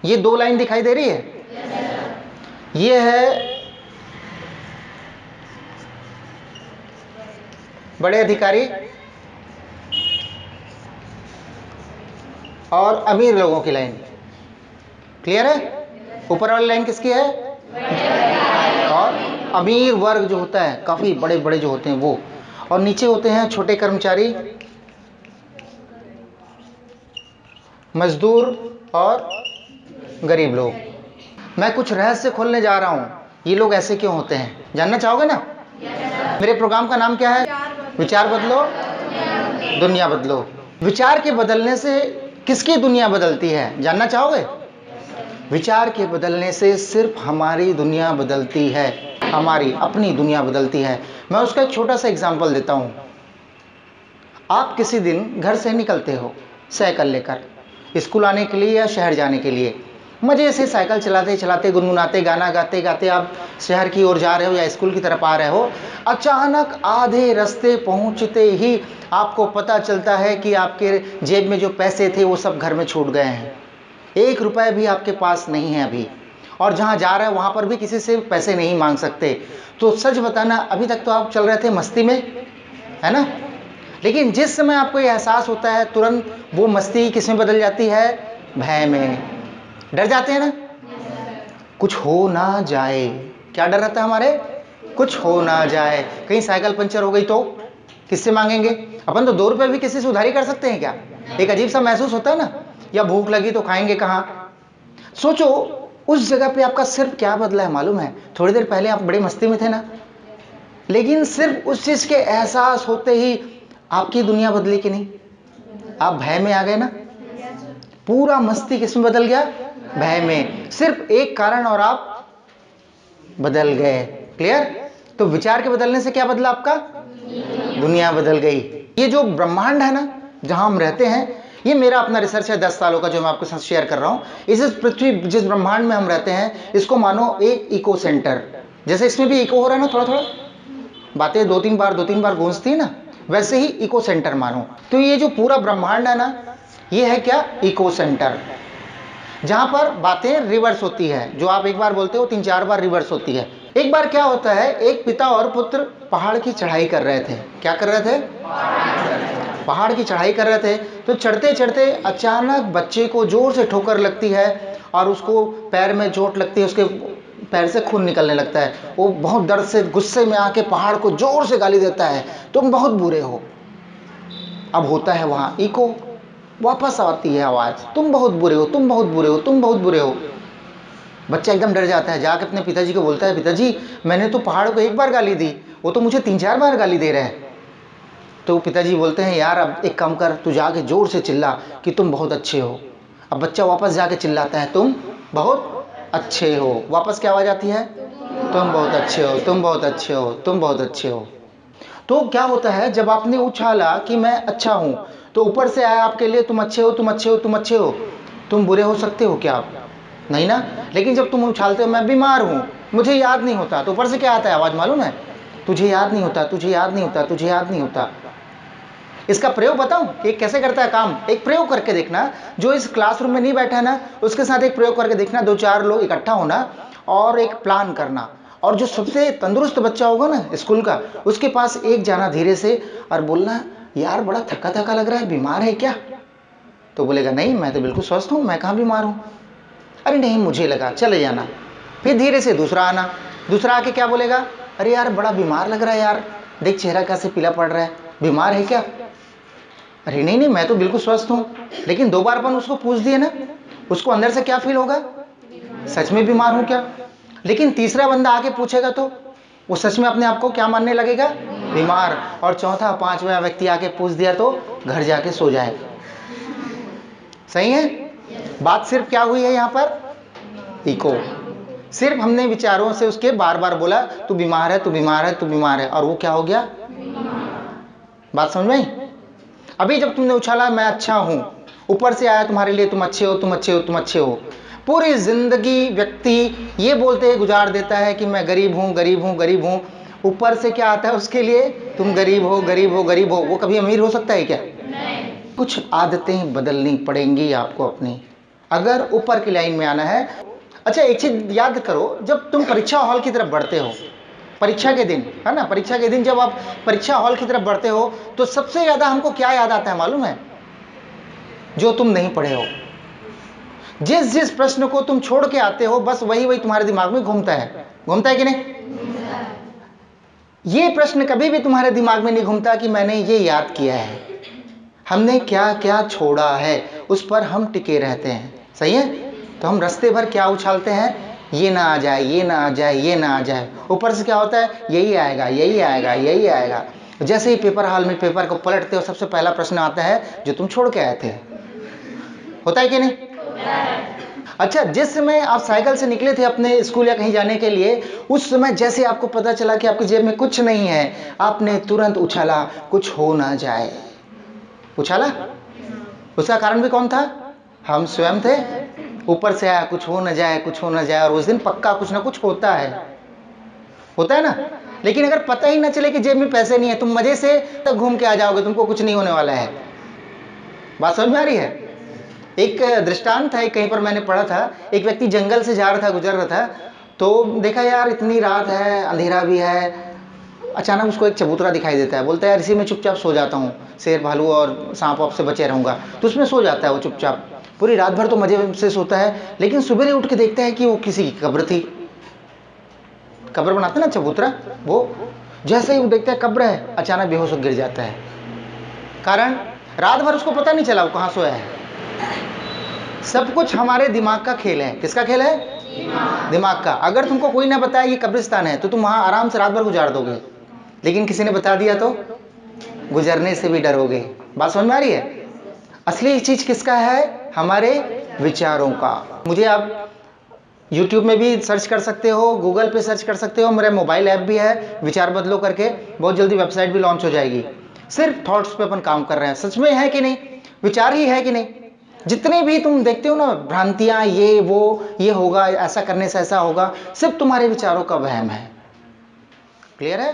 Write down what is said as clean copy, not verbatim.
ये 2 लाइन दिखाई दे रही है? ये है बड़े अधिकारी और अमीर लोगों की लाइन। क्लियर है? ऊपर वाली लाइन किसकी है? और अमीर वर्ग जो होता है, काफी बड़े बड़े जो होते हैं वो, और नीचे होते हैं छोटे कर्मचारी, मजदूर और गरीब लोग। मैं कुछ रहस्य खोलने जा रहा हूं, ये लोग ऐसे क्यों होते हैं, जानना चाहोगे ना? मेरे प्रोग्राम का नाम क्या है? विचार बदलो दुनिया बदलो। विचार के बदलने से किसकी दुनिया बदलती है, जानना चाहोगे? विचार के बदलने से सिर्फ हमारी दुनिया बदलती है, हमारी अपनी दुनिया बदलती है। मैं उसका एक छोटा सा एग्जांपल देता हूं। आप किसी दिन घर से निकलते हो साइकिल लेकर, स्कूल आने के लिए या शहर जाने के लिए। मजे से साइकिल चलाते चलाते, गुनगुनाते, गाना गाते गाते आप शहर की ओर जा रहे हो या स्कूल की तरफ आ रहे हो। अचानक आधे रास्ते पहुंचते ही आपको पता चलता है कि आपके जेब में जो पैसे थे वो सब घर में छूट गए हैं। 1 रुपए भी आपके पास नहीं है अभी, और जहां जा रहे हैं वहां पर भी किसी से पैसे नहीं मांग सकते। तो सच बताना, अभी तक तो आप चल रहे थे मस्ती में, है ना? लेकिन जिस समय आपको यह एहसास होता है, तुरंत वो मस्ती किस में बदल जाती है? भय में। डर जाते हैं ना, कुछ हो ना जाए। क्या डर रहता है हमारे? कुछ हो ना जाए, कहीं साइकिल पंचर हो गई तो किससे मांगेंगे? अपन तो 2 रुपए भी किसी से उधारी कर सकते हैं क्या? एक अजीब सा महसूस होता है ना। या भूख लगी तो खाएंगे कहां? सोचो उस जगह पे आपका सिर्फ क्या बदला है मालूम है? थोड़ी देर पहले आप बड़ी मस्ती में थे ना, लेकिन सिर्फ उस चीज के एहसास होते ही आपकी दुनिया बदली कि नहीं? आप भय में आ गए ना। पूरा मस्ती किस में बदल गया? भय में। सिर्फ एक कारण और आप बदल गए। क्लियर? तो विचार के बदलने से क्या बदला आपका? दुनिया बदल गई। ये जो ब्रह्मांड है ना जहां हम रहते हैं, ये मेरा अपना रिसर्च है 10 सालों का जो मैं आपके साथ शेयर कर रहा हूं। इस पृथ्वी, जिस ब्रह्मांड में हम रहते हैं, इसको मानो एक इको सेंटर। जैसे इसमें भी इको हो रहा है ना, थोड़ा थोड़ा बातें 2-3 बार गूंजती है ना, वैसे ही इको सेंटर मानो। तो ये जो पूरा ब्रह्मांड है ना, ये है क्या? इको सेंटर, जहां पर बातें रिवर्स होती है। जो आप एक बार बोलते हो 3-4 बार रिवर्स होती है। एक बार क्या होता है, एक पिता और पुत्र पहाड़ की चढ़ाई कर रहे थे। क्या कर रहे थे? पहाड़ की चढ़ाई कर रहे थे। तो चढ़ते चढ़ते अचानक बच्चे को जोर से ठोकर लगती है और उसको पैर में चोट लगती है, उसके पैर से खून निकलने लगता है। वो बहुत दर्द से, गुस्से में आके पहाड़ को जोर से गाली देता है, तुम बहुत बुरे हो। अब होता है वहां इको, वापस आती है आवाज, तुम बहुत बुरे हो, तुम बहुत बुरे हो, तुम बहुत बुरे हो। बच्चा एकदम डर जाता है, जाके अपने पिताजी को बोलता है, पिताजी मैंने तो पहाड़ को 1 बार गाली दी, वो तो मुझे 3-4 बार गाली दे रहे हैं। तो पिताजी बोलते हैं, यार अब एक काम कर, तू जाके जोर से चिल्ला कि तुम बहुत अच्छे हो। अब बच्चा वापस जाके चिल्लाता है, तुम बहुत अच्छे हो। वापस क्या आवाज आती है? तुम बहुत अच्छे हो, तुम बहुत अच्छे हो, तुम बहुत अच्छे हो। तो क्या होता है, जब आपने उछाला कि मैं अच्छा हूं, तो ऊपर से आया आपके लिए, तुम अच्छे हो, तुम अच्छे हो, तुम अच्छे हो। तुम बुरे हो सकते हो क्या आप? नहीं ना। लेकिन जब तुम उछालते हो, मैं बीमार हूं, मुझे याद नहीं होता, तो ऊपर से क्या आता है आवाज मालूम है? तुझे याद नहीं होता, तुझे याद नहीं होता, तुझे याद नहीं होता। इसका प्रयोग बताऊं कि कैसे करता है काम? एक प्रयोग करके देखना, जो इस क्लासरूम में नहीं बैठा है ना, उसके साथ एक प्रयोग करके देखना। 2-4 लोग इकट्ठा होना और एक प्लान करना, और जो सबसे तंदुरुस्त बच्चा होगा ना स्कूल का, उसके पास एक जाना धीरे से और बोलना, यार बड़ा थका थका लग रहा है, बीमार है क्या? तो बोलेगा, नहीं मैं तो बिल्कुल स्वस्थ हूं, मैं कहां बीमार हूं। अरे नहीं मुझे लगा, चले जाना। फिर धीरे से दूसरा आना, दूसरा आके क्या बोलेगा, अरे यार बड़ा बीमार लग रहा है यार, देख चेहरा कैसे पीला पड़ रहा है, बीमार है क्या? अरे नहीं नहीं मैं तो बिल्कुल स्वस्थ हूं। लेकिन 2 बार अपन उसको पूछ दिए ना, उसको अंदर से क्या फील होगा? सच में बीमार हूं क्या? लेकिन तीसरा बंदा आके पूछेगा तो वो सच में अपने आप को क्या मानने लगेगा? बीमार। और चौथा 5वां व्यक्ति आके पूछ दिया तो घर जाके सो जाए। सही है? बात सिर्फ क्या हुई है यहां पर? इको। सिर्फ हमने विचारों से उसके बार बार बोला, तू बीमार है, तू बीमार है, तू बीमार है, और वो क्या हो गया? बात समझ में आई? अभी जब तुमने उछाला मैं अच्छा हूं, ऊपर से आया तुम्हारे लिए, तुम अच्छे हो, तुम अच्छे हो, तुम अच्छे हो। पूरी जिंदगी व्यक्ति ये बोलते हुए गुजार देता है कि मैं गरीब हूं, गरीब हूं, गरीब हूं। ऊपर से क्या आता है उसके लिए? तुम गरीब हो, गरीब हो, गरीब हो। वो कभी अमीर हो सकता है क्या? नहीं। कुछ आदतें बदलनी पड़ेंगी आपको अपनी। अगर ऊपर की लाइन में आना है। अच्छा, एक चीज याद करो, जब तुम परीक्षा हॉल की तरफ बढ़ते हो, परीक्षा के दिन, है ना, परीक्षा के दिन जब आप परीक्षा हॉल की तरफ बढ़ते हो तो सबसे ज्यादा हमको क्या याद आता है मालूम है? जो तुम नहीं पढ़े हो। जिस जिस प्रश्न को तुम छोड़ के आते हो बस वही वही तुम्हारे दिमाग में घूमता है कि नहीं? ये प्रश्न कभी भी तुम्हारे दिमाग में नहीं घूमता कि मैंने ये याद किया है, हमने क्या क्या छोड़ा है, उस पर हम टिके रहते हैं। सही है? तो हम रास्ते भर क्या उछालते हैं, ये ना आ जाए, ये ना आ जाए, ये ना आ जाए। ऊपर से क्या होता है, यही आएगा, यही आएगा, यही आएगा। जैसे ही पेपर हॉल में पेपर को पलटते हो सबसे पहला प्रश्न आता है जो तुम छोड़ के आए थे। होता है कि नहीं? अच्छा, जिस समय आप साइकिल से निकले थे अपने स्कूल या कहीं जाने के लिए, उस समय जैसे आपको पता चला कि आपकी जेब में कुछ नहीं है, आपने तुरंत उछाला कुछ हो ना जाए। उछाला? उसका कारण भी कौन था? हम स्वयं थे। ऊपर से आया कुछ हो न जाए, कुछ हो न जाए, और उस दिन पक्का कुछ ना कुछ होता है ना। लेकिन अगर पता ही ना चले कि जेब में पैसे नहीं है, तुम मजे से तक घूम के आ जाओगे, तुमको कुछ नहीं होने वाला है। बात समझ में आ रही है? एक दृष्टांत है, कहीं पर मैंने पढ़ा था, एक व्यक्ति जंगल से जा रहा था, गुजर रहा था, तो देखा यार इतनी रात है, अंधेरा भी है, अचानक उसको एक चबूतरा दिखाई देता है। बोलता है यार इसी में चुपचाप सो जाता हूँ, शेर भालू और सांप वाप से बचे रहूंगा। तो उसमें सो जाता है वो चुपचाप, पूरी रात भर तो मजे से सोता है। लेकिन सुबह उठ के देखता है कि वो किसी की कब्र थी। कब्र बनाते ना चबूतरा, वो जैसे ही वो देखता है कब्र है, अचानक बेहोश होकर गिर जाता है। कारण रात भर उसको पता नहीं चला वो कहाँ सोया है। सब कुछ हमारे दिमाग का खेल है। किसका खेल है? दिमाग का। अगर तुमको कोई ना बताए ये कब्रिस्तान है तो तुम वहां आराम से रात भर गुजार दोगे, लेकिन किसी ने बता दिया तो गुजरने से भी डरोगे। बात समझ में आ रही है? असली चीज किसका है? हमारे विचारों का। मुझे आप YouTube में भी सर्च कर सकते हो, गूगल पे सर्च कर सकते हो, मेरा मोबाइल ऐप भी है विचार बदलो करके, बहुत जल्दी वेबसाइट भी लॉन्च हो जाएगी। सिर्फ थॉट्स पे अपन काम कर रहे हैं। सच में है कि नहीं? विचार ही है कि नहीं? जितने भी तुम देखते हो ना भ्रांतियां, ये वो, ये होगा, ऐसा करने से ऐसा होगा, सिर्फ तुम्हारे विचारों का वहम है। क्लियर है?